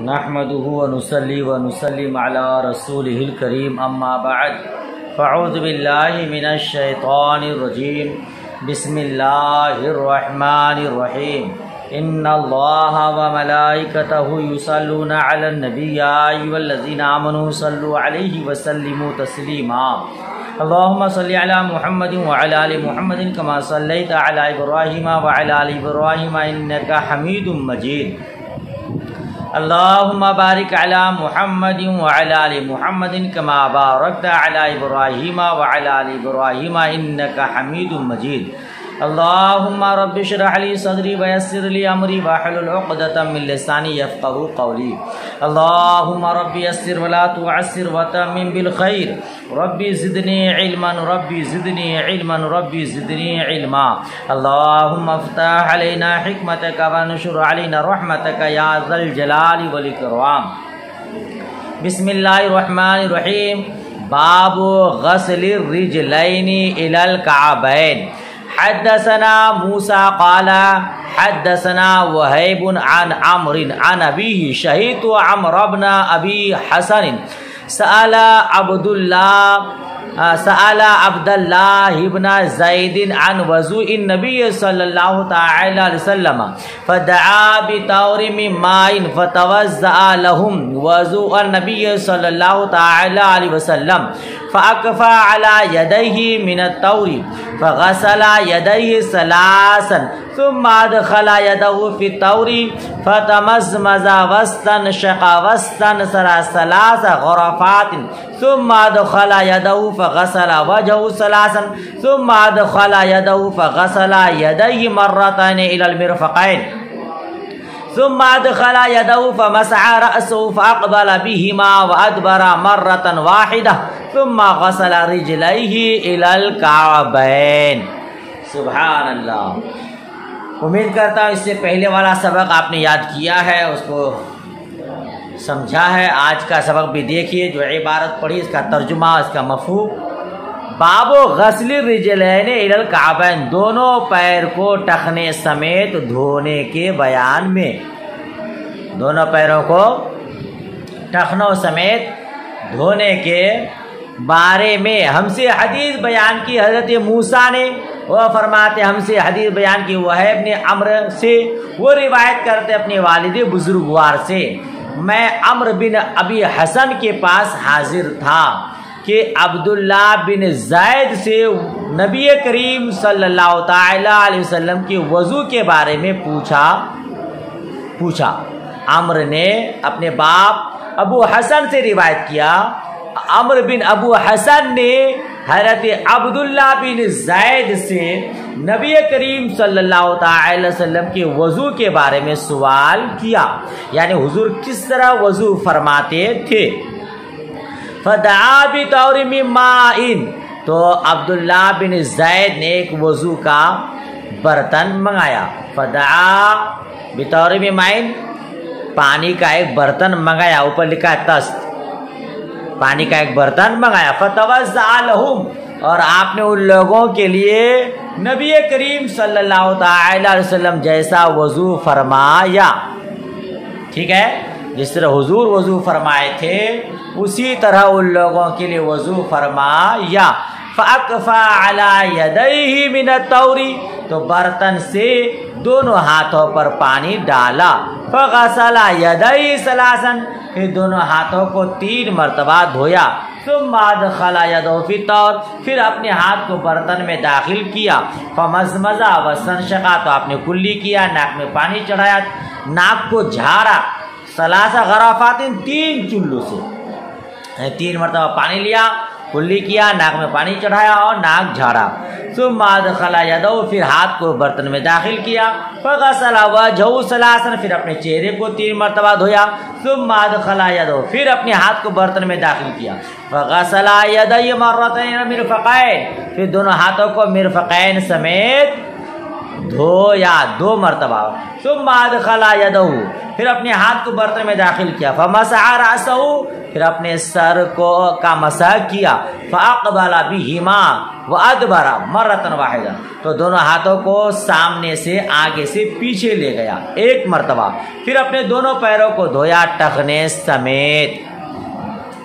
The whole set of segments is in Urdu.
نحمده ونصلي ونسلم على رسوله الكريم اما بعد فاعوذ بالله من الشيطان الرجيم بسم الله الرحمن الرحيم ان الله وملائكته يصلون على النبي يا ايها الذين امنوا صلوا عليه وسلموا تسليما اللهم صل على محمد وعلى ال محمد كما صليت على ابراهيم وعلى ال ابراهيم انك حميد مجيد اللهم بارك على محمد وعلى ال محمد كما باركت على ابراهيم وعلى ال ابراهيم انك حميد مجيد اللهم رب اشرح لي صدري ويسر لي امري واحلل عقدة من لساني يفقهوا قولي اللهم رب يسر ولا تعسر وتمم بالخير ربي زدني علما ربي زدني علما ربي زدني علما اللهم افتح علينا حكمتك وانشر علينا رحمتك يا ذا الجلال والاكرام بسم الله الرحمن الرحيم باب غسل الرجلين الى الكعبين حدثنا موسى قال حدثنا وهيب عن عمرو عن أبيه شهيد عمرو بن أبي حسن سأل عبد الله بن زيد عن وضوء النبي صلى الله تعالى عليه وسلم فدعا بتور من ماء فتوضأ لهم وضوء النبي صلى الله تعالى عليه وسلم فأكفى على يديه من التور فغسل يديه ثلاثا ثم أدخل يده في التور فتمزمز واستنشق واستنثر ثلاث غرفات ثم أدخل يده فغسل وجهه ثلاثا ثم أدخل يده فغسل يديه مرتين إلى المرفقين ثم أدخل يده فمسح رأسه فأقبل بهما وأدبر مرة واحدة ثم غسل رجليه إلى الكعبين. سبحان اللہ. امید کرتا ہوں اس سے پہلے والا سبق آپ نے یاد کیا ہے، اس کو سمجھا ہے. آج کا سبق بھی دیکھیے، جو عبارت پڑھی اس کا ترجمہ، اس کا مفہوم. باب غسل الرجلین الی الکعبین، دونوں پیر کو ٹخنے سمیت دھونے کے بیان میں. دونوں پیروں کو ٹخنوں سمیت دھونے کے بارے میں ہم سے حدیث بیان کی حضرت موسیٰ نے. وہ فرماتے ہم سے حدیث بیان کی وہیب نے عمرو سے، وہ روایت کرتے اپنے والد بزرگوار سے، میں عمرو بن ابی حسن کے پاس حاضر تھا کہ عبداللہ بن زید سے نبی کریم صلی اللہ تعالی علیہ وسلم کے وضو کے بارے میں پوچھا. عمرو نے اپنے باپ ابو حسن سے روایت کیا. عمرو بن ابو حسن نے حضرت عبداللہ بن زید سے نبی کریم صلی اللہ تعالی وسلم کے وضو کے بارے میں سوال کیا، یعنی حضور کس طرح وضو فرماتے تھے. فدعا بطور من ماء، تو عبداللہ بن زید نے ایک وضو کا برتن منگایا. فدعا بطور من ماء، پانی کا ایک برتن منگایا، اوپر لکھا ہے تست، پانی کا ایک برتن منگایا. فتوضأ لہم، اور آپ نے ان لوگوں کے لیے نبی کریم صلی اللہ تعالی علیہ وسلم جیسا وضو فرمایا. ٹھیک ہے، جس طرح حضور وضو فرمائے تھے اسی طرح ان لوگوں کے لیے وضو فرمایا. فأکفى علی یدیہ من الطور، تو برتن سے دونوں ہاتھوں پر پانی ڈالا. فغسل یدیہ ثلاثا، پھر دونوں ہاتھوں کو 3 مرتبہ دھویا. ثم ادخل یدہ فی الطور، پھر اپنے ہاتھ کو برتن میں داخل کیا. فمزمز واستنشق، تو آپ نے کلی کیا، ناک میں پانی چڑھایا، ناک کو جھاڑا. ثلاث غرفات، 3 چلوں سے 3 مرتبہ پانی لیا، کلی کیا، ناک میں پانی چڑھایا اور ناک جھاڑا. ثم ادخل یدہ، پھر ہاتھ کو برتن میں داخل کیا. فغسل وجہہ ثلاثا، پھر اپنے چہرے کو 3 مرتبہ دھویا. ثم ادخل یدہ، پھر اپنے ہاتھ کو برتن میں داخل کیا. فغسل یدیہ مرتین مرفقین، پھر دونوں ہاتھوں کو مرفقین سمیت دھویا 2 مرتبہ، ثم ادخل یدہ، پھر اپنے ہاتھ کو برتن میں داخل کیا، فمسح رأسہ، پھر اپنے سر کو کا مسح کیا، فاقبل بہما وادبر مرۃ واحدہ، تو دونوں ہاتھوں کو سامنے سے آگے سے پیچھے لے گیا 1 مرتبہ، پھر اپنے دونوں پیروں کو دھویا ٹخنے سمیت۔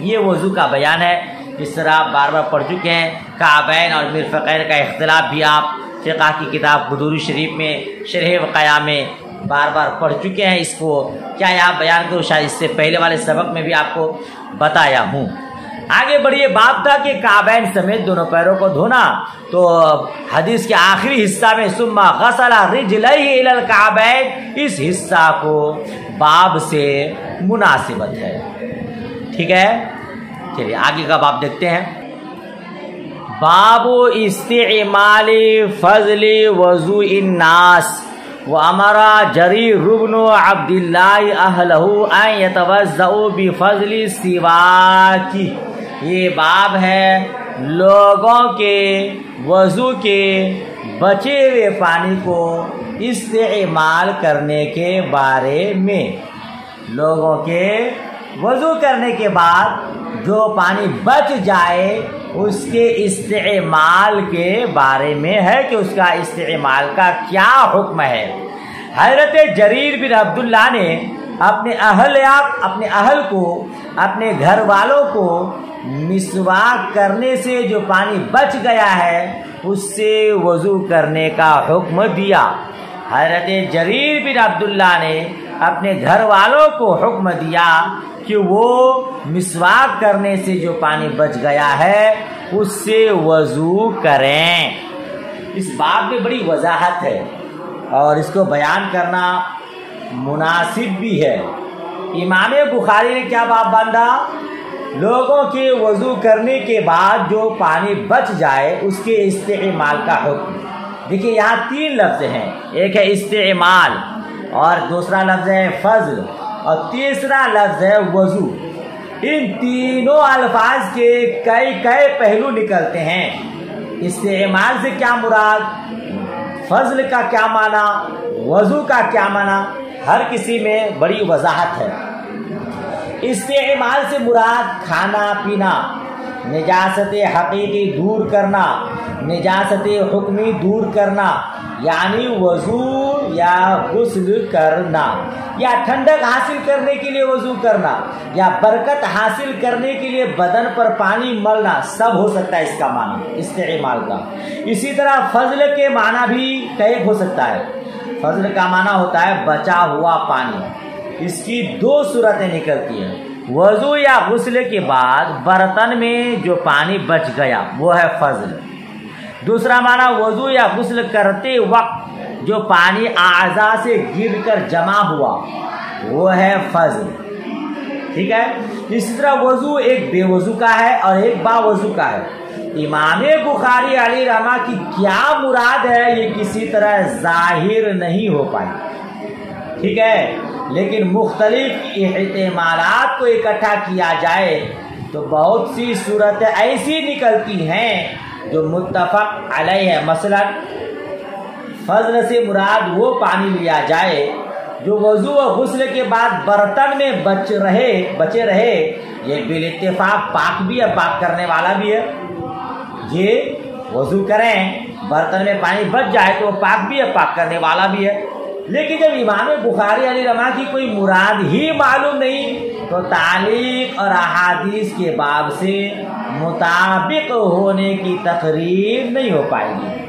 یہ وضو کا بیان ہے، جس طرح آپ بار بار پڑھ چکے ہیں۔ کعبین اور مرفقین کا اختلاف بھی آپ فقہ کی کتاب قدوری شریف میں شرح وقایہ میں بار بار پڑھ چکے ہیں۔ اس کو کیا یہاں بیان کروں، شاید اس سے پہلے والے سبق میں بھی آپ کو بتایا ہوں۔ آگے بڑھیے، باب تھا کہ کعبین سمیت دونوں پیروں کو دھونا، تو حدیث کے آخری حصہ میں ثم غسل رجلیہ الی الکعبین، اس حصہ کو باب سے مناسبت ہے، ٹھیک ہے۔ چلیے آگے کا باب دیکھتے ہیں۔ باب استعمال فضل وضوء الناس، وامر جریر بن عبد اللہ اہلہ ان یتوضؤوا بفضل السواک۔ یہ باب ہے لوگوں کے وضو کے بچے ہوئے پانی کو استعمال کرنے کے بارے میں۔ لوگوں کے وضو کرنے کے بعد جو پانی بچ جائے اس کے استعمال کے بارے میں ہے کہ اس کا استعمال کا کیا حکم ہے۔ حضرت جریر بن عبداللہ نے اپنے اہل کو، اپنے گھر والوں کو مسواک کرنے سے جو پانی بچ گیا ہے اس سے وضو کرنے کا حکم دیا۔ حضرت جریر بن عبداللہ نے اپنے گھر والوں کو حکم دیا کہ وہ مسواک کرنے سے جو پانی بچ گیا ہے اس سے وضو کریں۔ اس باب میں بڑی وضاحت ہے اور اس کو بیان کرنا مناسب بھی ہے۔ امام بخاری نے کیا باب باندھا؟ لوگوں کے وضو کرنے کے بعد جو پانی بچ جائے اس کے استعمال کا حکم۔ دیکھیے یہاں 3 لفظ ہیں، ایک ہے استعمال اور دوسرا لفظ ہے فضل اور تیسرا لفظ ہے وضو۔ ان تینوں الفاظ کے کئی پہلو نکلتے ہیں۔ استعمال سے کیا مراد، فضل کا کیا معنی، وضو کا کیا معنی، ہر کسی میں بڑی وضاحت ہے۔ استعمال سے مراد کھانا پینا، نجاست حقیقی دور کرنا، نجاست حکمی دور کرنا، یعنی وضو یا غسل کرنا، یا ٹھنڈک حاصل کرنے کے لیے وضو کرنا، یا برکت حاصل کرنے کے لیے بدن پر پانی ملنا، سب ہو سکتا ہے اس کا معنی استعمال کا۔ اسی طرح فضل کے معنی بھی کئی ہو سکتا ہے۔ فضل کا معنی ہوتا ہے بچا ہوا پانی۔ اس کی 2 صورتیں نکلتی ہیں، وضو یا غسل کے بعد برتن میں جو پانی بچ گیا وہ ہے فضل۔ دوسرا معنی وضو یا غسل کرتے وقت جو پانی اعضاء سے گر کر جمع ہوا وہ ہے فضل، ٹھیک ہے۔ اسی طرح وضو ایک بے وضو کا ہے اور ایک با وضو کا ہے۔ امام بخاری علیہ رحمہ کی کیا مراد ہے یہ کسی طرح ظاہر نہیں ہو پائی، ٹھیک ہے، لیکن مختلف احتمالات کو اکٹھا کیا جائے تو بہت سی صورتیں ایسی نکلتی ہیں جو متفق علیہ ہے۔ مثلا فضل سے مراد وہ پانی لیا جائے جو وضو و غسل کے بعد برتن میں بچے رہے، یہ بالاتفاق پاک بھی ہے، پاک کرنے والا بھی ہے۔ یہ وضو کریں برتن میں پانی بچ جائے تو وہ پاک بھی ہے، پاک کرنے والا بھی ہے۔ لیکن جب امام بخاری علیہ رحمہ کی کوئی مراد ہی معلوم نہیں تو تعلیق اور احادیث کے باب سے مطابق ہونے کی تقریر نہیں ہو پائے گی۔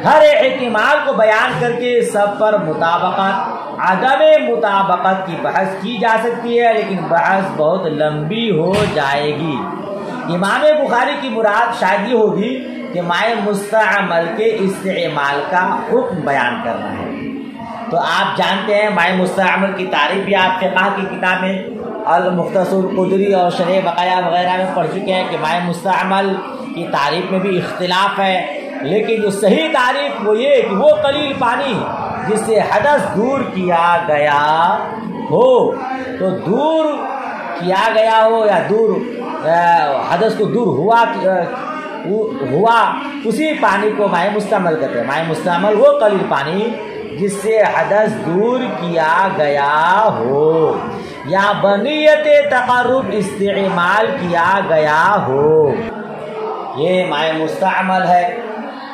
ہر احتمال کو بیان کر کے سب پر مطابقت، عدم مطابقت کی بحث کی جا سکتی ہے، لیکن بحث بہت لمبی ہو جائے گی۔ امام بخاری کی مراد شاید یہ ہوگی کہ مائع مستعمل کے استعمال کا حکم بیان کرنا ہے۔ تو آپ جانتے ہیں مائع مستعمل کی تعریف بھی آپ فقہ کی کتاب میں المختصر قدری اور شرح وقایہ وغیرہ میں پڑھ چکے ہیں کہ مائع مستعمل کی تعریف میں بھی اختلاف ہے، لیکن جو صحیح تعریف وہ یہ کہ وہ قلیل پانی جس سے حدث دور کیا گیا ہو، تو دور کیا گیا ہو یا دور حدث کو دور ہوا ہوا اسی پانی کو مائع مستعمل کہتے ہیں۔ مائع مستعمل وہ قلیل پانی جس سے حدث دور کیا گیا ہو یا بنیت تقرب استعمال کیا گیا ہو، یہ مائع مستعمل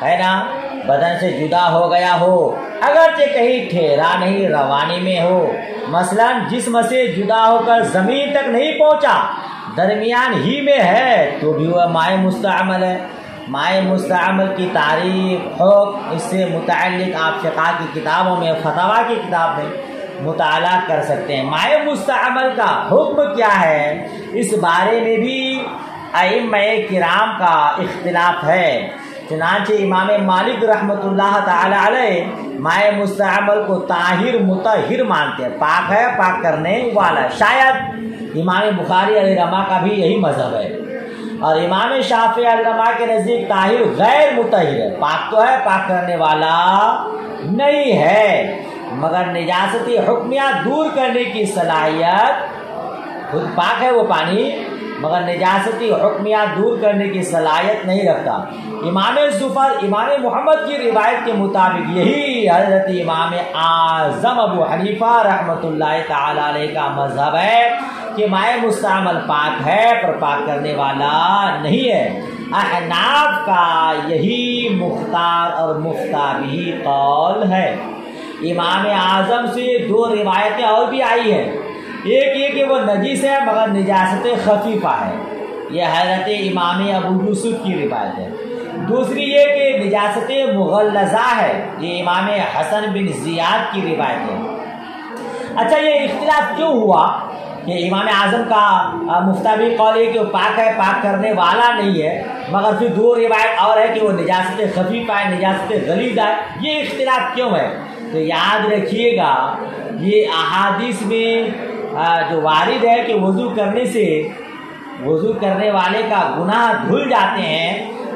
ہے نا۔ بدن سے جدا ہو گیا ہو، اگرچہ کہیں ٹھہرا نہیں، روانی میں ہو، مثلا جسم سے جدا ہو کر زمین تک نہیں پہنچا، درمیان ہی میں ہے، تو بھی وہ مائع مستعمل ہے۔ مائع مستعمل کی تعریف، حکم، اس سے متعلق آپ فقہ کی کتابوں میں، فتاوی کی کتاب میں مطالعہ کر سکتے ہیں۔ مائع مستعمل کا حکم کیا ہے، اس بارے میں بھی ائمہ کرام کا اختلاف ہے۔ چنانچہ امام مالک رحمۃ اللہ تعالی علیہ مائع مستعمل کو طاہر مطہر مانتے ہیں، پاک ہے، پاک کرنے والا۔ شاید امام بخاری علیہ رحمہ کا بھی یہی مذہب ہے، اور امام شافعی علیہ رحمہ کے نزدیک طاہر غیر مطہر ہے، پاک تو ہے، پاک کرنے والا نہیں ہے، مگر نجاست حکمیہ دور کرنے کی صلاحیت، خود پاک ہے وہ پانی مگر نجاستی حکمیہ دور کرنے کی صلاحیت نہیں رکھتا۔ امام زفر امام محمد کی روایت کے مطابق یہی حضرت امام اعظم ابو حنیفہ رحمۃ اللہ تعالی علیہ کا مذہب ہے کہ مائع مستعمل پاک ہے پر پاک کرنے والا نہیں ہے۔ احناف کا یہی مختار اور مفتابی قول ہے۔ امام اعظم سے دو روایتیں اور بھی آئی ہیں، ایک یہ کہ وہ نجیس ہے مگر نجاست خفیفہ ہے، یہ حضرت امام ابو یوسف کی روایت ہے۔ دوسری یہ کہ نجاست مغلظہ ہے، یہ امام حسن بن زیاد کی روایت ہے۔ اچھا، یہ اختلاف کیوں ہوا کہ امام اعظم کا مفتابی قول ہے کہ وہ پاک ہے، پاک کرنے والا نہیں ہے، مگر پھر دو روایت اور ہے کہ وہ نجاست خفیفہ ہے، نجاست غلیظ ہے، یہ اختلاف کیوں ہے؟ تو یاد رکھیے گا، یہ احادیث میں جو وارد ہے کہ وضو کرنے سے وضو کرنے والے کا گناہ دھل جاتے ہیں،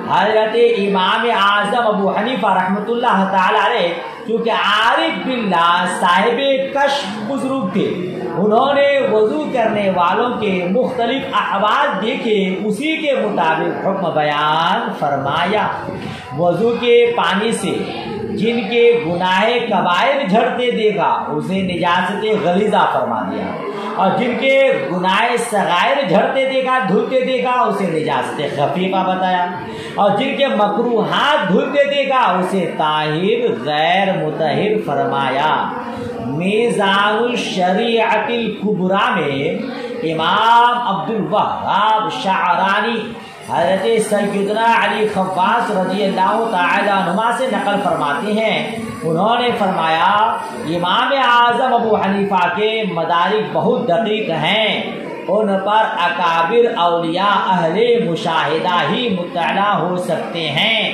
حضرت امام اعظم ابو حنیفہ رحمۃ اللہ تعالی علیہ کیونکہ عارف باللہ صاحب کشف بزرگ تھے، انہوں نے وضو کرنے والوں کے مختلف احوال دیکھے، اسی کے مطابق حکم بیان فرمایا۔ وضو کے پانی سے جن کے گناہ کبائر جھڑتے دیکھا اسے نجاست غلیظہ فرما دیا، اور جن کے گناہ صغائر جھڑتے دیکھا، دھلتے دیکھا، اسے نجاست خفیفہ بتایا، اور جن کے مکروہات دھلتے دیکھا اسے طاہر غیر مطہر فرمایا۔ میزان الشریعت الکبریٰ میں امام عبد الوہاب شعرانی حضرت سیدنا علی خواص رضی اللہ تعالی عنہ سے نقل فرماتے ہیں، انہوں نے فرمایا امام اعظم ابو حنیفہ کے مدارک بہت دقیق ہیں، ان پر اکابر اولیاء اہل مشاہدہ ہی مطلع ہو سکتے ہیں۔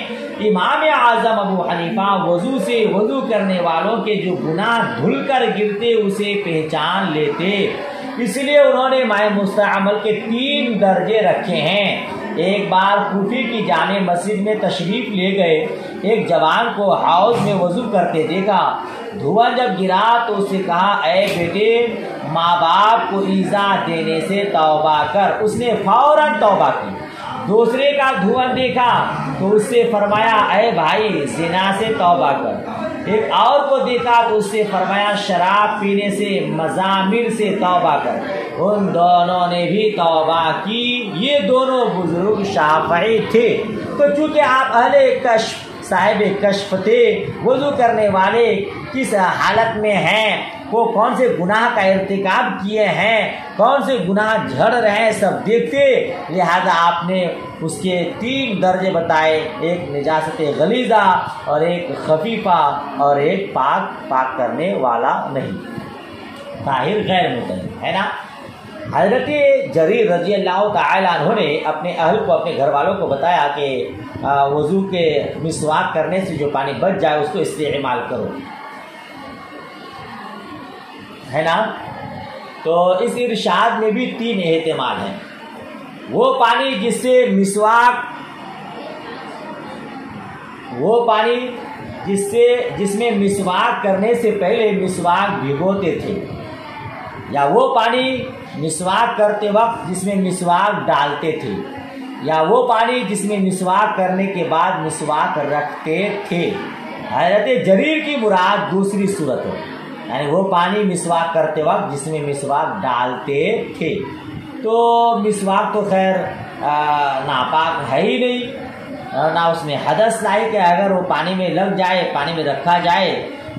امام اعظم ابو حنیفہ وضو کرنے والوں کے جو گناہ دھل کر گرتے اسے پہچان لیتے، اس لیے انہوں نے مائع مستعمل کے 3 درجے رکھے ہیں۔ ایک بار کوفی کی جامع مسجد میں تشریف لے گئے، ایک جوان کو حوض میں وضو کرتے دیکھا، دھواں جب گرا تو اس سے کہا، اے بیٹے، ماں باپ کو ایذا دینے سے توبہ کر۔ اس نے فوراً توبہ کی۔ دوسرے کا دھواں دیکھا تو اس سے فرمایا، اے بھائی، زنا سے توبہ کر۔ ایک اور کو دیکھا تو اس سے فرمایا، شراب پینے سے، مزامر سے توبہ کر۔ ان دونوں نے بھی توبہ کی۔ یہ دونوں بزرگ شافعی تھے، تو چونکہ آپ اہل کشف، صاحب کشف تھے، وضو کرنے والے کس حالت میں ہیں، وہ کون سے گناہ کا ارتکاب کیے ہیں، کون سے گناہ جھڑ رہے ہیں، سب دیکھتے، لہذا آپ نے اس کے 3 درجے بتائے، ایک نجاست غلیظہ اور ایک خفیفہ اور ایک پاک کرنے والا نہیں، طاہر غیر مطہر، ہے نا۔ حضرت جریر رضی اللہ تعالی عنہ نے اپنے اہل کو، اپنے گھر والوں کو بتایا کہ وضو کے مسواک کرنے سے جو پانی بچ جائے اس کو استعمال کرو، ہے نا۔ تو اس ارشاد میں بھی 3 احتمال ہیں۔ وہ پانی جس میں مسواک کرنے سے پہلے مسواک بھگوتے تھے، یا وہ پانی مسواک کرتے وقت جس میں مسواک ڈالتے تھے، یا وہ پانی جس میں مسواک کرنے کے بعد مسواک رکھتے تھے۔ حضرت جریر کی مراد دوسری صورت ہے، یعنی وہ پانی مسواک کرتے وقت جس میں مسواک ڈالتے تھے۔ تو مسواک تو خیر ناپاک ہے ہی نہیں، نہ اس میں حدث لاحق ہے۔ اگر وہ پانی میں لگ جائے، پانی میں رکھا جائے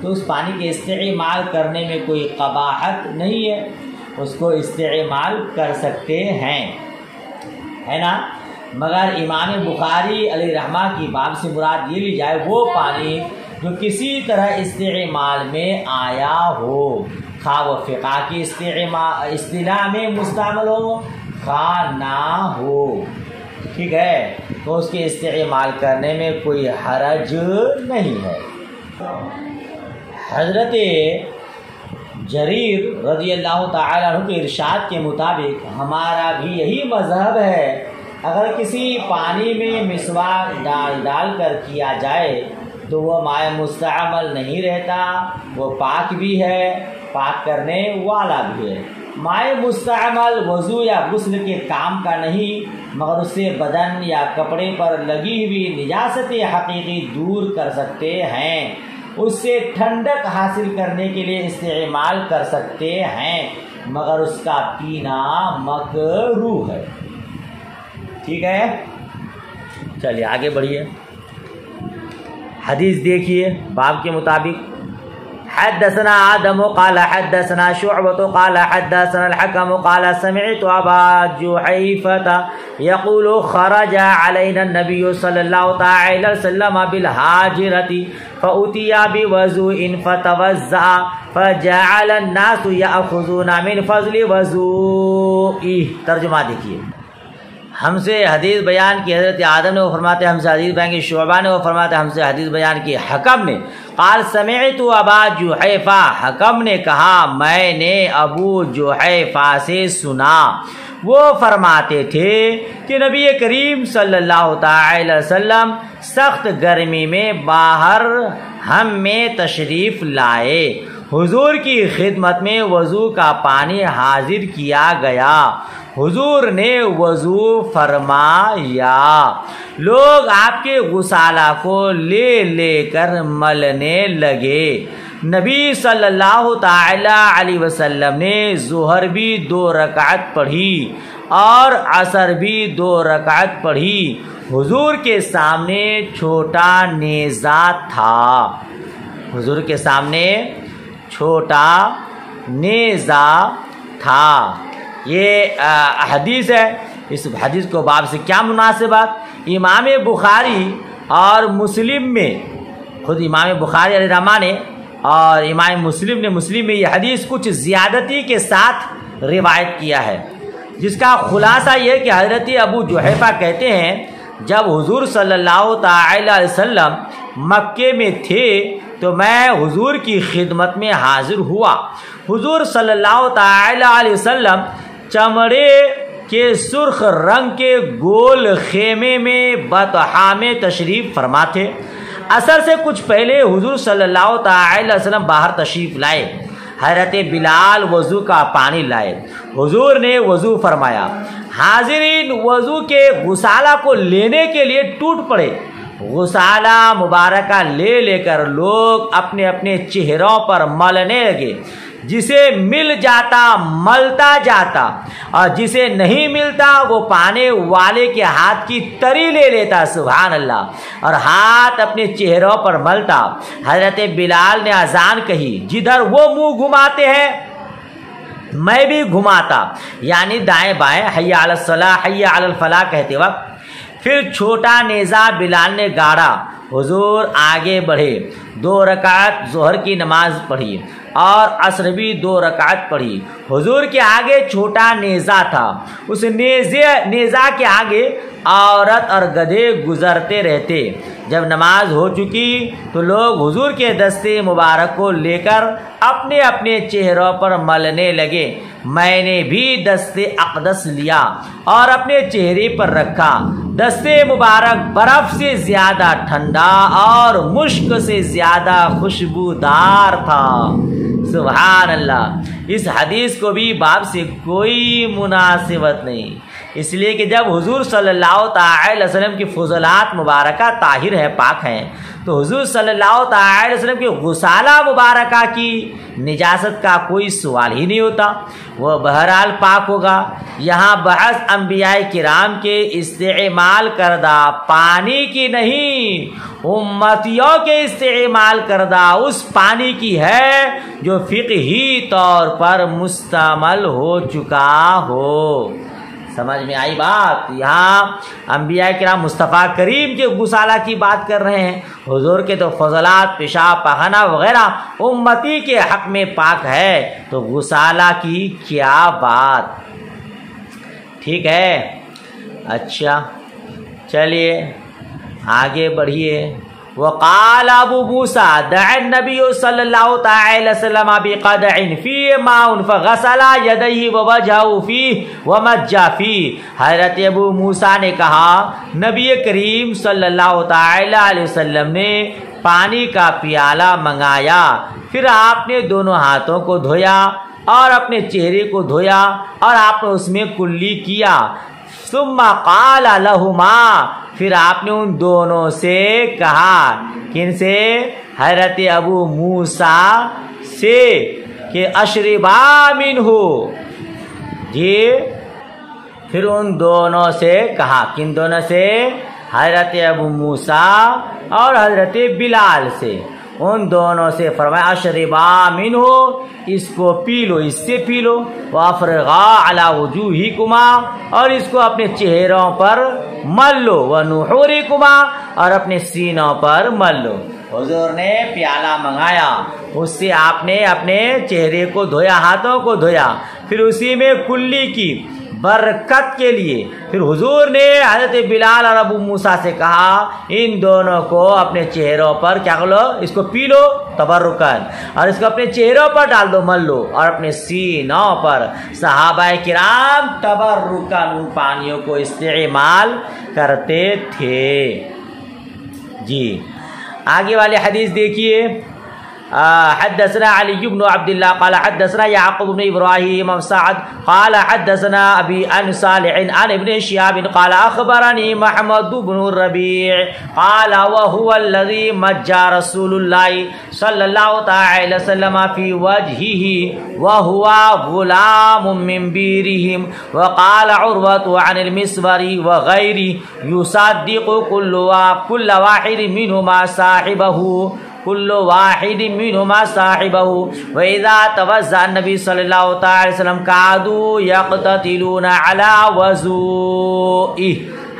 تو اس پانی کے استعمال کرنے میں کوئی قباحت نہیں ہے، اس کو استعمال کر سکتے ہیں، ہے نا۔ مگر امام بخاری علیہ رحمہ کی باب سے مراد یہ لی جائے وہ پانی جو کسی طرح استعمال میں آیا ہو، خواہ وہ فقہ کی اصطلاح میں مستعمل ہو خواہ نہ ہو، ٹھیک ہے، تو اس کے استعمال کرنے میں کوئی حرج نہیں ہے۔ حضرت جریر رضی اللہ تعالیٰ عنہ کے ارشاد کے مطابق ہمارا بھی یہی مذہب ہے، اگر کسی پانی میں مسواک ڈال کر کیا جائے تو وہ مائع مستعمل نہیں رہتا، وہ پاک بھی ہے، پاک کرنے والا بھی ہے۔ مائع مستعمل وضو یا غسل کے کام کا نہیں، مگر اس سے بدن یا کپڑے پر لگی ہوئی نجاست حقیقی دور کر سکتے ہیں، اس سے ٹھنڈک حاصل کرنے کے لیے استعمال کر سکتے ہیں، مگر اس کا پینا مکروہ ہے، ٹھیک ہے۔ چلیے آگے بڑھیے، حدیث دیکھیے باب کے مطابق۔ حدثنا آدم قال حدثنا شعبة قال حدثنا الحكم قال سمعت أبا جحيفة يقول خرج علينا النبي صلى الله تعالى وسلم بالهاجرة فأتي بوضوء فتوضأ فجعل الناس يأخذون من فضل وضوئه۔ ترجمہ دیکھیے، ہم سے حدیث بیان کی حضرت آدم نے، وہ فرماتے ہم سے حدیث بیان کی شعبہ نے، وہ فرماتے ہم سے حدیث بیان کی حکم نے۔ قال سمعت ابا جحیفہ، حکم نے کہا میں نے ابو جحیفہ سے سنا، وہ فرماتے تھے کہ نبی کریم صلی اللہ تعالی وسلم سخت گرمی میں باہر ہم میں تشریف لائے، حضور کی خدمت میں وضو کا پانی حاضر کیا گیا، حضور نے وضو فرمایا، لوگ آپ کے غسالہ کو لے لے کر ملنے لگے۔ نبی صلی اللہ تعالی علیہ وسلم نے ظہر بھی 2 رکعت پڑھی اور عصر بھی 2 رکعت پڑھی، حضور کے سامنے چھوٹا نیزہ تھا، حضور کے سامنے چھوٹا نیزہ تھا۔ یہ حدیث ہے، اس حدیث کو باب سے کیا مناسبت؟ امام بخاری اور مسلم میں، خود امام بخاری علیہ رحمہ نے اور امام مسلم نے مسلم میں یہ حدیث کچھ زیادتی کے ساتھ روایت کیا ہے، جس کا خلاصہ یہ کہ حضرت ابو جحیفہ کہتے ہیں جب حضور صلی اللہ تعالی علیہ وسلم مکے میں تھے تو میں حضور کی خدمت میں حاضر ہوا، حضور صلی اللہ تعالی علیہ وسلم چمڑے کے سرخ رنگ کے گول خیمے میں بطحا میں تشریف فرما تھے۔ عصر سے کچھ پہلے حضور صلی اللہ تعالی علیہ وسلم باہر تشریف لائے، حضرت بلال وضو کا پانی لائے، حضور نے وضو فرمایا، حاضرین وضو کے غسالہ کو لینے کے لیے ٹوٹ پڑے، غسالہ مبارکہ لے لے کر لوگ اپنے اپنے چہروں پر ملنے لگے، جسے مل جاتا ملتا جاتا اور جسے نہیں ملتا وہ پانے والے کے ہاتھ کی تری لے لیتا، سبحان اللہ، اور ہاتھ اپنے چہروں پر ملتا۔ حضرت بلال نے اذان کہی، جدھر وہ منہ گھماتے ہیں میں بھی گھماتا، یعنی دائیں بائیں، حی علی الصلاح حی علی الفلاح کہتے وقت۔ پھر چھوٹا نیزہ بلال نے گاڑا، حضور آگے بڑھے، 2 رکعت ظہر کی نماز پڑھی اور عصر بھی 2 رکعت پڑھی، حضور کے آگے چھوٹا نیزہ تھا، اس نیزہ کے آگے عورت اور گدھے گزرتے رہتے، جب نماز ہو چکی تو لوگ حضور کے دستے مبارک کو لے کر اپنے اپنے چہروں پر ملنے لگے، میں نے بھی دست اقدس لیا اور اپنے چہرے پر رکھا، دست مبارک برف سے زیادہ ٹھنڈا اور مشک سے زیادہ خوشبودار تھا، سبحان اللہ۔ اس حدیث کو بھی باب سے کوئی مناسبت نہیں، اس لیے کہ جب حضور صلی اللہ تعالی وسلم کی فضلات مبارکہ طاہر ہے، پاک ہیں، تو حضور صلی اللہ تعالی وسلم کی غسالہ مبارکہ کی نجاست کا کوئی سوال ہی نہیں ہوتا، وہ بہرحال پاک ہوگا۔ یہاں بحث انبیاء کرام کے استعمال کردہ پانی کی نہیں، امتیوں کے استعمال کردہ اس پانی کی ہے جو فقہی طور پر مستعمل ہو چکا ہو۔ سمجھ میں آئی بات؟ یہاں انبیاء کرام مصطفیٰ کریم کے غسالہ کی بات کر رہے ہیں، حضور کے تو فضلات، پیشاب پاخانہ وغیرہ امتی کے حق میں پاک ہے، تو غسالہ کی کیا بات؟ ٹھیک ہے، اچھا چلیے آگے بڑھیے۔ وقال ابو موسیٰ دعا النبی صلی اللہ تعالی وسلم بقدع فیہ ماء فغسل یدیہ ووجہہ فیہ ومجہ فیہ۔ حضرت ابو موسیٰ نے کہا نبی کریم صلی اللہ تعالی علیہ وسلم نے پانی کا پیالہ منگایا، پھر آپ نے دونوں ہاتھوں کو دھویا اور اپنے چہرے کو دھویا اور آپ نے اس میں کلی کیا۔ ثم قال لہما، پھر آپ نے ان دونوں سے کہا، کن سے؟ حضرت ابو موسیٰ سے، کہ اشربا منہ، جی پھر ان دونوں سے کہا، کن دونوں سے؟ حضرت ابو موسیٰ اور حضرت بلال سے، ان دونوں سے فرمایا اشربا منہ، اس کو پی لو، اس سے پی لو، وافرغا علی وجوہکما، اور اس کو اپنے چہروں پر مل لو، ونحورکما، اور اپنے سینوں پر مل لو۔ حضور نے پیالہ منگایا، اس سے آپ نے اپنے چہرے کو دھویا، ہاتھوں کو دھویا، پھر اسی میں کلی کی برکت کے لیے پھر حضور نے حضرت بلال اور ابو موسیٰ سے کہا ان دونوں کو اپنے چہروں پر کیا کرو، اس کو پی لو تبرکن، اور اس کو اپنے چہروں پر ڈال دو، مل لو، اور اپنے سینوں پر۔ صحابہ کرام تبرکن ان پانیوں کو استعمال کرتے تھے۔ جی آگے والے حدیث دیکھیے۔ حدثنا علي بن عبد الله قال حدثنا يعقوب بن إبراهيم بن سعد قال حدثنا أبي عن صالح عن ابن شهاب قال أخبرني محمد بن الربيع قال وهو الذي مجى رسول الله صلى الله تعالى وسلم في وجهه وهو غلام من بيرهم، وقال عروة عن المسور وغيره يصدق كل واحد منهما صاحبه کل واحد منہما صاحبہ، وَإِذَا تَوَضَّأَ النَّبِيُّ صلی اللہ تعالی وسلم كَادُوا يَقْتَتِلُونَ عَلَى وَضُوئِهِ۔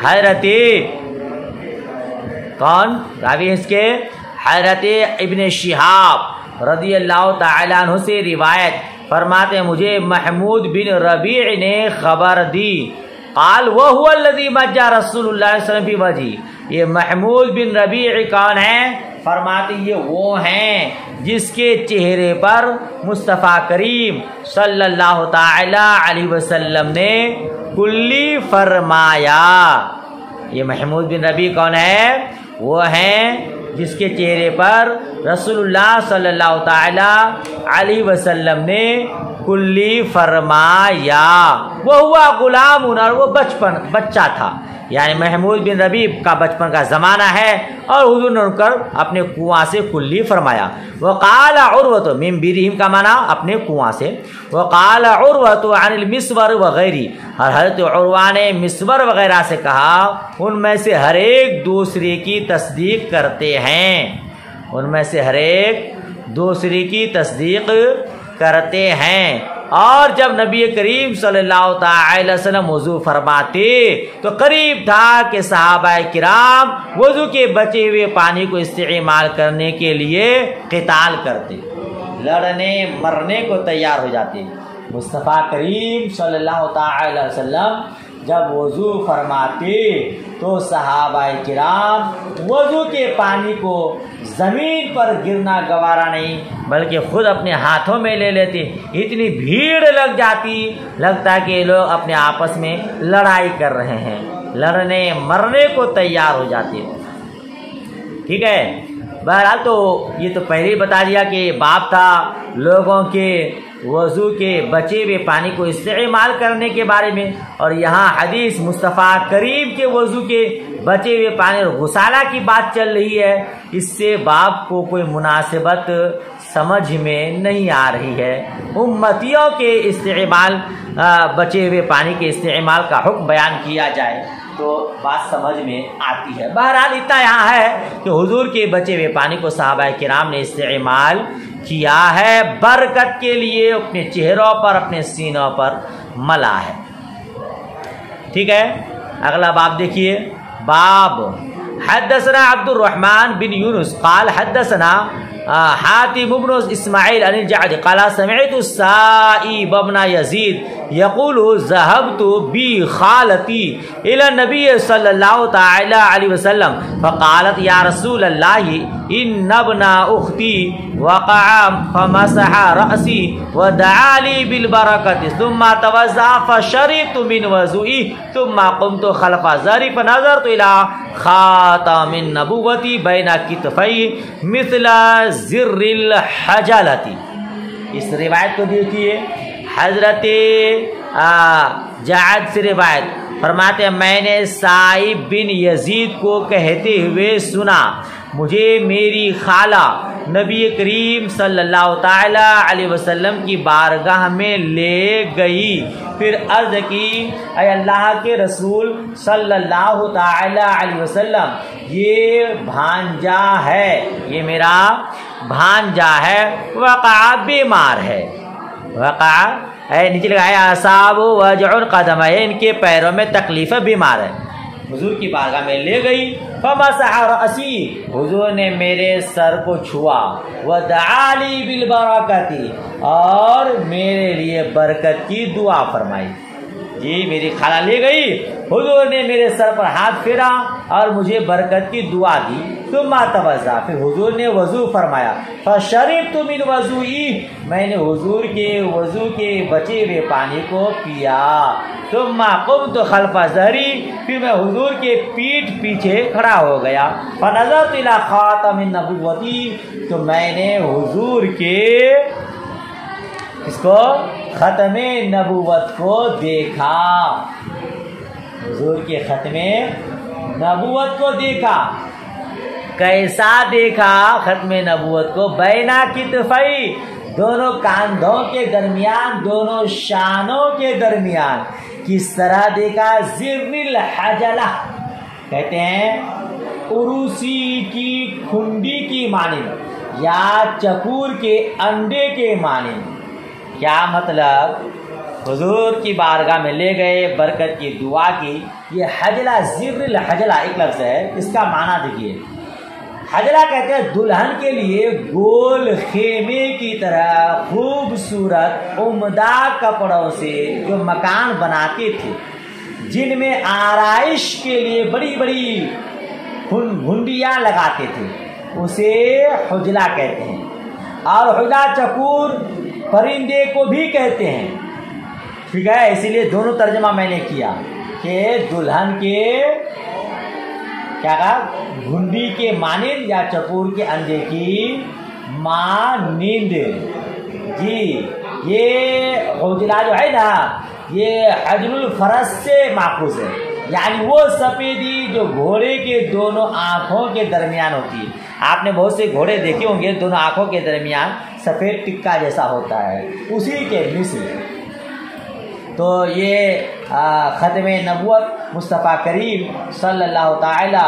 حضرت کون راوی اس کے؟ حضرت ابن شہاب رضی اللہ تعالی عنہ سے روایت فرماتے ہیں مجھے محمود بن ربیع نے خبر دی، قال وَهُوَ الَّذِي مَجَّى رسول اللہ صلی اللہ علیہ وسلم فی وجهہ۔ یہ محمود بن ربیع کون ہیں؟ فرماتے یہ وہ ہیں جس کے چہرے پر مصطفیٰ کریم صلی اللہ تعالی علیہ وسلم نے کلی فرمایا۔ یہ محمود بن ربیع کون ہے؟ وہ ہیں جس کے چہرے پر رسول اللہ صلی اللہ تعالی علیہ وسلم نے کلی فرمایا۔ وہ ہوا غلام، اور وہ بچہ تھا، یعنی محمود بن ربیع کا بچپن کا زمانہ ہے، اور حضور نے ان کر اپنے کنواں سے کلی فرمایا۔ وقال عروۃ من بیرہم کا معنی اپنے کنواں سے، وقال عروۃ عن المسور وغیرہ، اور حضرت عروہ نے مسور وغیرہ سے کہا ان میں سے ہر ایک دوسرے کی تصدیق کرتے ہیں، ان میں سے ہر ایک دوسرے کی تصدیق کرتے ہیں۔ اور جب نبی کریم صلی اللہ تعالی وسلم وضو فرماتے تو قریب تھا کہ صحابہ کرام وضو کے بچے ہوئے پانی کو استعمال کرنے کے لیے قتال کرتے، لڑنے مرنے کو تیار ہو جاتے۔ مصطفیٰ کریم صلی اللہ تعالی وسلم جب وضو فرماتے تو صحابہ کرام وضو کے پانی کو زمین پر گرنا گوارا نہیں بلکہ خود اپنے ہاتھوں میں لے لیتے، اتنی بھیڑ لگ جاتی لگتا کہ یہ لوگ اپنے آپس میں لڑائی کر رہے ہیں، لڑنے مرنے کو تیار ہو جاتے۔ ٹھیک ہے، بہرحال تو یہ تو پہلے ہی بتا دیا کہ باب تھا لوگوں کے وضو کے بچے ہوئے پانی کو استعمال کرنے کے بارے میں، اور یہاں حدیث مصطفیٰ کریم کے وضو کے بچے ہوئے پانی اور غسالہ کی بات چل رہی ہے، اس سے باب کو کوئی مناسبت سمجھ میں نہیں آ رہی ہے۔ امتیوں کے استعمال بچے ہوئے پانی کے استعمال کا حکم بیان کیا جائے تو بات سمجھ میں آتی ہے۔ بہرحال اتنا یہاں ہے کہ حضور کے بچے ہوئے پانی کو صحابہ کرام نے استعمال کیا ہے، برکت کے لیے اپنے چہروں پر، اپنے سینوں پر ملا ہے۔ ٹھیک ہے، اگلا باب دیکھیے، باب حدثنا عبد الرحمن بن یونس قال حدثنا حاتم بن اسماعیل عن الجعد قال سمعت السائب بن یزید یقول ذهبت بی خالتی الى النبی صلی اللہ تعالی علیہ وسلم فقالت یا رسول اللہ ان ابن اختی وقع فمسح رأسی ودعا لی بالبرکت ثم توضأ فشربت من وضوئی ثم قمت خلف ظهری فنظرت الى خاتم النبوۃ بین کتفی مثل زر الحجلتی۔ اس روایت کو دیکھیے، حضرت جعد سے روایت فرماتے ہیں میں نے سائب بن یزید کو کہتے ہوئے سنا، مجھے میری خالہ نبی کریم صلی اللہ تعالی علیہ وسلم کی بارگاہ میں لے گئی، پھر عرض کی اے اللہ کے رسول صلی اللہ تعالی علیہ وسلم یہ بھانجا ہے، یہ میرا بھانجا ہے، وقع بیمار ہے، وقع نیچے لگایا اصاب وجع قدم ہے، ان کے پیروں میں تکلیف ہے، بیمار ہے۔ حضور کی بارگاہ میں لے گئی، فمسح رأسی، حضور نے میرے سر کو چھوا، ودعا لی بالبرکت، اور میرے لیے برکت کی دعا فرمائی۔ جی میری خالہ لے گئی، حضور نے میرے سر پر ہاتھ پھیرا اور مجھے برکت کی دعا دی، ثم توضأ، پھر حضور نے وضو فرمایا، فشربت من وضوئی، میں نے حضور کے وضو کے بچے ہوئے پانی کو پیا، ثم قمت خلف ظہری، پھر میں حضور کے پیٹھ پیچھے کھڑا ہو گیا، فنظرت الی خاتم النبوۃ، تو میں نے حضور کے اس کو ختم نبوت کو دیکھا، حضور کے ختم نبوت کو دیکھا۔ کیسا دیکھا ختم نبوت کو؟ بینا کتفی، دونوں کاندھوں کے درمیان، دونوں شانوں کے درمیان۔ کس طرح دیکھا؟ زر الحجلہ، کہتے ہیں عروسی کی کھنڈی کی مانند یا چکور کے انڈے کے مانند۔ کیا مطلب؟ حضور کی بارگاہ میں لے گئے، برکت کی دعا کی۔ یہ حجلہ، زر الحجلہ ایک لفظ ہے، اس کا معنی دیکھیے۔ حجلہ کہتے ہیں دلہن کے لیے گول خیمے کی طرح خوبصورت عمدہ کپڑوں سے جو مکان بناتے تھے، جن میں آرائش کے لیے بڑی بڑی گھنڈیاں لگاتے تھے، اسے حجلہ کہتے ہیں۔ اور حجلہ چکور پرندے کو بھی کہتے ہیں، ٹھیک ہے، اسی لیے دونوں ترجمہ میں نے کیا کہ دلہن کے کیا کہا، گھنڈی کے مانند یا چکور کے انڈے کی مانند۔ جی یہ حجلہ جو ہے نا، یہ حجر الفرس سے ماخوذ ہے، یعنی وہ سفیدی جو گھوڑے کے دونوں آنکھوں کے درمیان ہوتی ہے۔ آپ نے بہت سے گھوڑے دیکھے ہوں گے، دونوں آنکھوں کے درمیان سفید ٹکا جیسا ہوتا ہے، اسی کے مثل۔ تو یہ ختم نبوت مصطفیٰ کریم صلی اللہ تعالی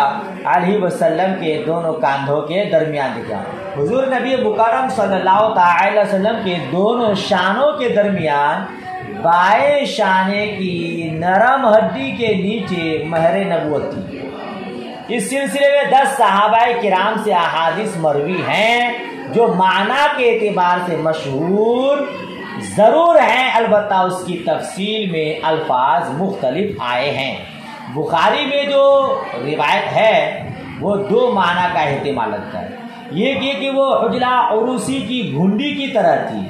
علیہ وسلم کے دونوں کاندھوں کے درمیان دکھا۔ حضور نبی مکرم صلی اللہ تعالی وسلم کے دونوں شانوں کے درمیان بائیں شانے کی نرم ہڈی کے نیچے مہر نبوت تھی۔ اس سلسلے میں 10 صحابہ کرام سے احادیث مروی ہیں جو معنی کے اعتبار سے مشہور ضرور ہیں، البتہ اس کی تفصیل میں الفاظ مختلف آئے ہیں۔ بخاری میں جو روایت ہے وہ 2 معنی کا احتمال رکھتا ہے، یہ کہ وہ حجلہ عروسی کی گھنڈی کی طرح تھی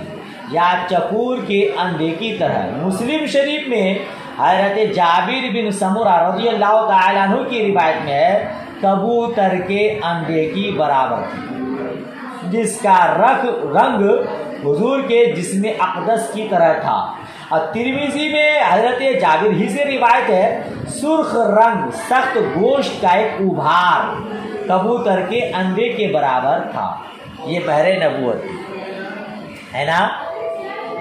یا چکور کے انڈے کی طرح۔ مسلم شریف میں حضرت جابر بن سمرہ رضی اللہ تعالیٰ عنہ کی روایت میں ہے، کبوتر کے انڈے کی برابر تھی، جس کا رنگ حضور کے جسم اقدس کی طرح تھا۔ اور ترمذی میں حضرت جابر ہی سے روایت ہے، سرخ رنگ سخت گوشت کا ایک ابھار کبوتر کے انڈے کے برابر تھا۔ یہ بحر نبوت ہے نا۔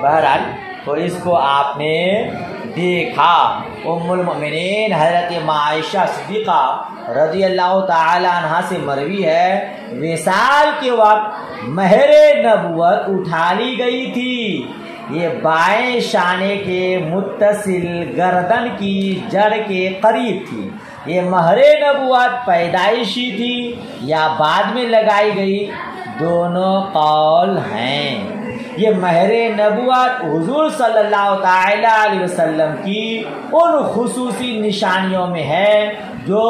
بہرحال تو اس کو آپ نے دیکھا۔ ام المؤمنین حضرت عائشہ صدیقہ رضی اللہ تعالی عنہا سے مروی ہے، وصال کے وقت مہر نبوت اٹھا لی گئی تھی۔ یہ بائیں شانے کے متصل گردن کی جڑ کے قریب تھی۔ یہ مہر نبوت پیدائشی تھی یا بعد میں لگائی گئی، دونوں قول ہیں۔ یہ مہر نبوت حضور صلی اللہ تعالی علیہ وسلم کی ان خصوصی نشانیوں میں ہے جو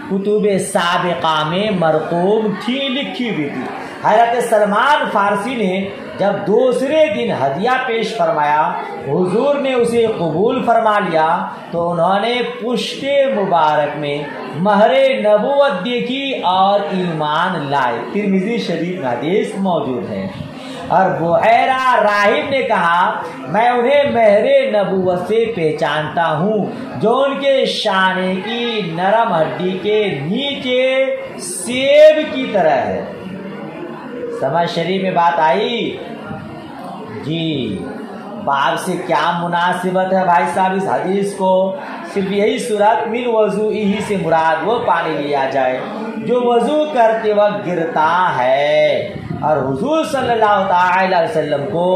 کتب سابقہ میں مرقوم تھی، لکھی ہوئی تھی۔ حضرت سلمان فارسی نے جب دوسرے دن ہدیہ پیش فرمایا، حضور نے اسے قبول فرما لیا تو انہوں نے پشت مبارک میں مہر نبوت دیکھی اور ایمان لائے۔ ترمذی شریف میں حدیث موجود ہے۔ اور بحیرہ راہب نے کہا، میں انہیں مہر نبوت سے پہچانتا ہوں جو ان کے شانے کی نرم ہڈی کے نیچے سیب کی طرح ہے۔ سمجھ شریف میں بات آئی جی۔ باب سے کیا مناسبت ہے بھائی صاحب اس حدیث کو؟ صرف یہی صورت من وضوئی ہی سے مراد وہ پانی لیا جائے جو وضو کرتے وقت گرتا ہے، اور حضور صلی اللہ تعالی علیہ وسلم کو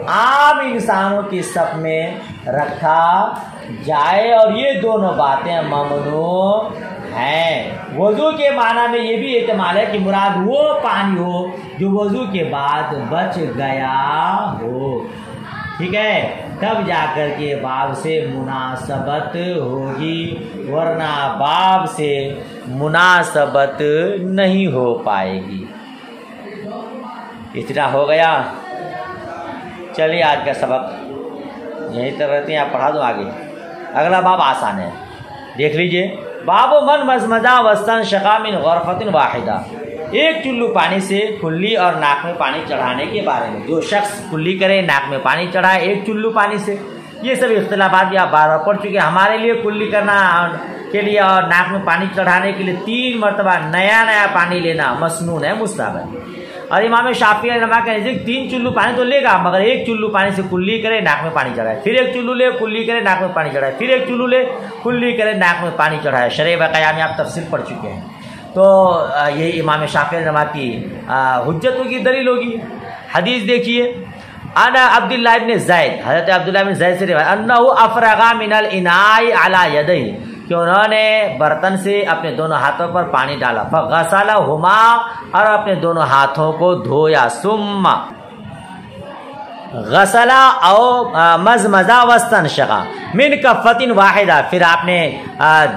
عام انسانوں کی صف میں رکھا جائے، اور یہ دونوں باتیں ممنوع ہیں۔ وضو کے معنی میں یہ بھی احتمال ہے کہ مراد وہ پانی ہو جو وضو کے بعد بچ گیا ہو، ٹھیک ہے، تب جا کر کے باب سے مناسبت ہوگی، ورنہ باب سے مناسبت نہیں ہو پائے گی۔ اتنا ہو گیا، چلیے آج کا سبق یہیں تک رہتے ہیں، آپ پڑھا دوں آگے۔ اگلا باب آسان ہے، دیکھ لیجئے۔ باب من مزمزہ وستن شقا من غرفۃ واحدہ، ایک چلو پانی سے کلی اور ناک میں پانی چڑھانے کے بارے میں۔ جو شخص کلی کرے، ناک میں پانی چڑھائے ایک چلو پانی سے، یہ سب اختلافات بھی آپ بار بار پڑھ چکے ہیں۔ ہمارے لیے کلی کرنا کے لیے اور ناک میں پانی چڑھانے کے لیے 3 مرتبہ نیا پانی لینا مسنون ہے، مستحب ہے۔ اور امام شافعی رحمہ کے نزدیک 3 چلو پانی تو لے گا، مگر ایک چلو پانی سے کلی کرے، ناک میں پانی چڑھائے، پھر ایک چلو لے کلی کرے، ناک میں پانی چڑھائے، پھر ایک چلو لے کلی کرے، ناک میں پانی چڑھائے۔ شرح بقایا میں آپ تفصیل پڑھ چکے ہیں۔ تو یہ امام شافعی رحمہ کی حجتوں کی دلیل ہوگی۔ حدیث دیکھیے، انا عبداللہ ابن زید، حضرت عبداللہ ابن زید سے روایت، انہ افرغ من الاناء علی یدیہ، کہ انہوں نے برتن سے اپنے دونوں ہاتھوں پر پانی ڈالا، فغسلہما، اور اپنے دونوں ہاتھوں کو دھویا، ثم غسلا او مزمزہ واستنشقا من کفۃ واحدہ، پھر آپ نے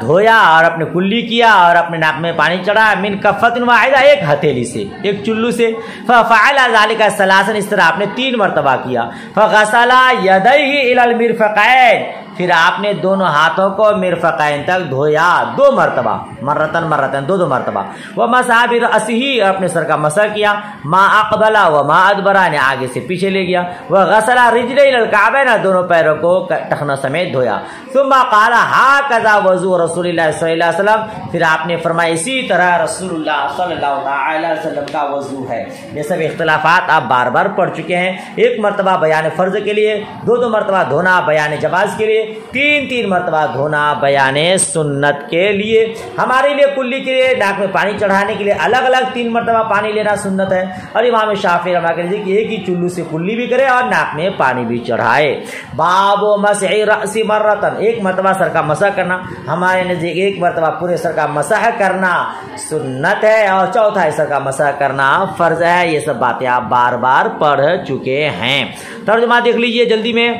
دھویا اور اپنے کلی کیا اور اپنے ناک میں پانی چڑھایا، من کفۃ واحدہ، ایک ہتھیلی سے، ایک چلو سے، ففعل ذلك ثلاثا، اس طرح آپ نے 3 مرتبہ کیا، فغسل یدیہ الی المرفقین، پھر آپ نے دونوں ہاتھوں کو مرفقین تک دھویا 2 مرتبہ، مرتن مرتن، 2 مرتبہ، ومسح برأسہ، اپنے سر کا مسح کیا، ما اقبل وما ادبر، نے آگے سے پیچھے لے گیا، وغسل رجلہ الی الکعبین، دونوں پیروں کو ٹخنوں سمیت دھویا، ثم قال ہکذا وضوء رسول اللہ صلی اللہ علیہ وسلم، پھر آپ نے فرمایا اسی طرح رسول اللہ صلی اللہ علیہ وسلم کا وضو ہے۔ یہ سب اختلافات آپ بار بار پڑھ چکے ہیں۔ 1 مرتبہ بیان فرض کے لیے، 2 مرتبہ دھونا بیان جواز کے لیے، 3 مرتبہ دھونا بیان سنت کے لیے۔ ہمارے لیے کلی کے لیے، ناک میں پانی چڑھانے کے لیے الگ الگ 3 مرتبہ پانی لینا سنت ہے، اور امام شافعی رحمہ کے نزدیک ایک ہی چلو سے کلی بھی کرے اور ناک میں پانی بھی چڑھائے۔ باب مسح رأس مرتن، 1 مرتبہ سر کا مسح کرنا، ہمارے نزدیک 1 مرتبہ پورے سر کا مسح کرنا سنت ہے، اور چوتھا سر کا مسح کرنا فرض ہے۔ یہ سب باتیں آپ بار بار پڑھ چکے ہیں۔ ترجمہ دیکھ لیجئے جلدی میں۔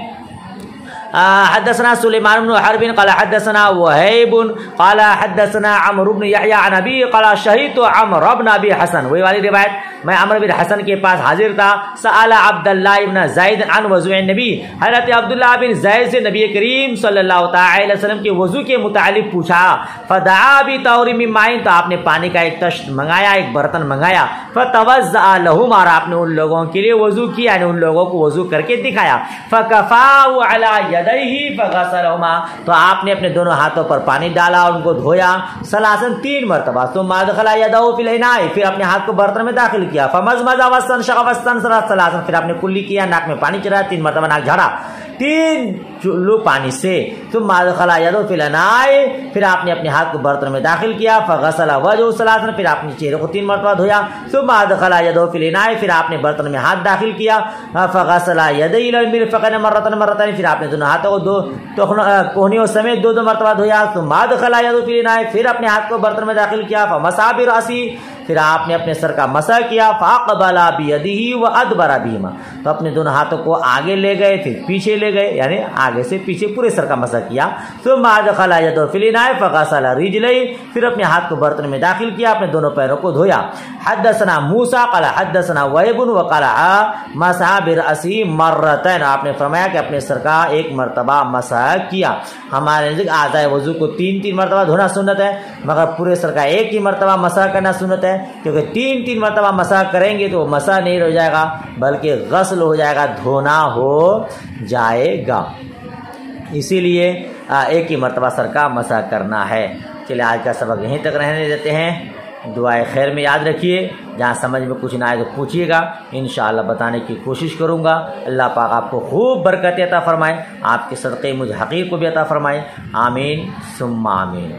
حدثنا سلیمان بن حرب قال حدثنا وہیب قال حدثنا عمرو بن یحییٰ عن ابی قال شہدت عمرو بن ابی حسن، وہی والی روایت، میں عمرو بن حسن کے پاس حاضر تھا، سأل عبداللہ بن زید عن وضوء النبی، حضرت عبداللہ بن زید سے نبی کریم صلی اللہ تعالی علیہ وسلم کے وضو کے متعلق پوچھا، فدعا بطور من ماء، تو آپ نے پانی کا ایک تشت منگایا، ایک برتن منگایا، فتوضأ لہم، اور آپ نے ان لوگوں کے لیے وضو کیا، یعنی ان لوگوں کو وضو کر کے دکھایا، فکفاہ علی یدیہ فغسلہما، تو آپ نے اپنے دونوں ہاتھوں پر پانی ڈالا اور ان کو دھویا، ثلاثاً 3 مرتبہ، ثم ادخل یدہ فی الاناء، پھر اپنے ہاتھ کو برتن میں داخل کیا، فمزمز واستنشق واستنثر ثلاثاً، پھر آپ نے کلی کیا، ناک میں پانی چڑھایا، 3 مرتبہ ناک جھاڑا 3 چلو پانی سے، ثم ادخل یدہ فی الاناء، پھر آپ نے اپنے ہاتھ کو برتن میں داخل کیا، فغسل وجهه ثلاثاً، پھر آپ نے چہرے کو 3 مرتبہ دھویا، ثم ادخل یدہ فی الاناء، پھر آپ نے برتن میں ہاتھ داخل کیا، فغسل یدیہ الی المرفقین مرتين، پھر آپ نے دونوں ہاتھوں کو 2 کوہنیوں سمیت 2 مرتبہ دھویا، ثم ادخل یدہ فی الاناء، پھر اپنے ہاتھ کو برتن میں داخل کیا، فمسح برأسہ، پھر آپ نے اپنے سر کا مسح کیا، فاقبل بیدہ وادبر بہما، تو اپنے دونوں ہاتھوں کو آگے لے گئے پھر پیچھے لے گئے، یعنی آگے سے پیچھے پورے سر کا مسح کیا، ثم ادخل یدہ فی الاناء فغسل رجلیہ، پھر اپنے ہاتھ کو برتن میں داخل کیا، اپنے دونوں پیروں کو دھویا۔ حدثنا موسیٰ قال حدثنا وہیب وقال مسح برأسہ مرتين، آپ نے فرمایا کہ اپنے سر کا 1 مرتبہ مسح کیا۔ ہمارے نزدیک اعضائے وضو کو 3 مرتبہ دھونا سنت ہے، مگر پورے سر کا 1 ہی مرتبہ مسح کرنا سنت ہے، کیونکہ 3 مرتبہ مسح کریں گے تو مسح نہیں ہو جائے گا بلکہ غسل ہو جائے گا، دھونا ہو جائے گا، اسی لیے 1 ہی مرتبہ سر کا مسح کرنا ہے۔ چلے آج کا سبق یہیں تک رہنے دیتے ہیں، دعائے خیر میں یاد رکھیے، جہاں سمجھ میں کچھ نہ آئے تو پوچھیے گا، انشاءاللہ بتانے کی کوشش کروں گا۔ اللہ پاک آپ کو خوب برکت عطا فرمائے، آپ کے صدقے مجھ حقیر کو بھی عطا فرمائے، آمین ثم آمین۔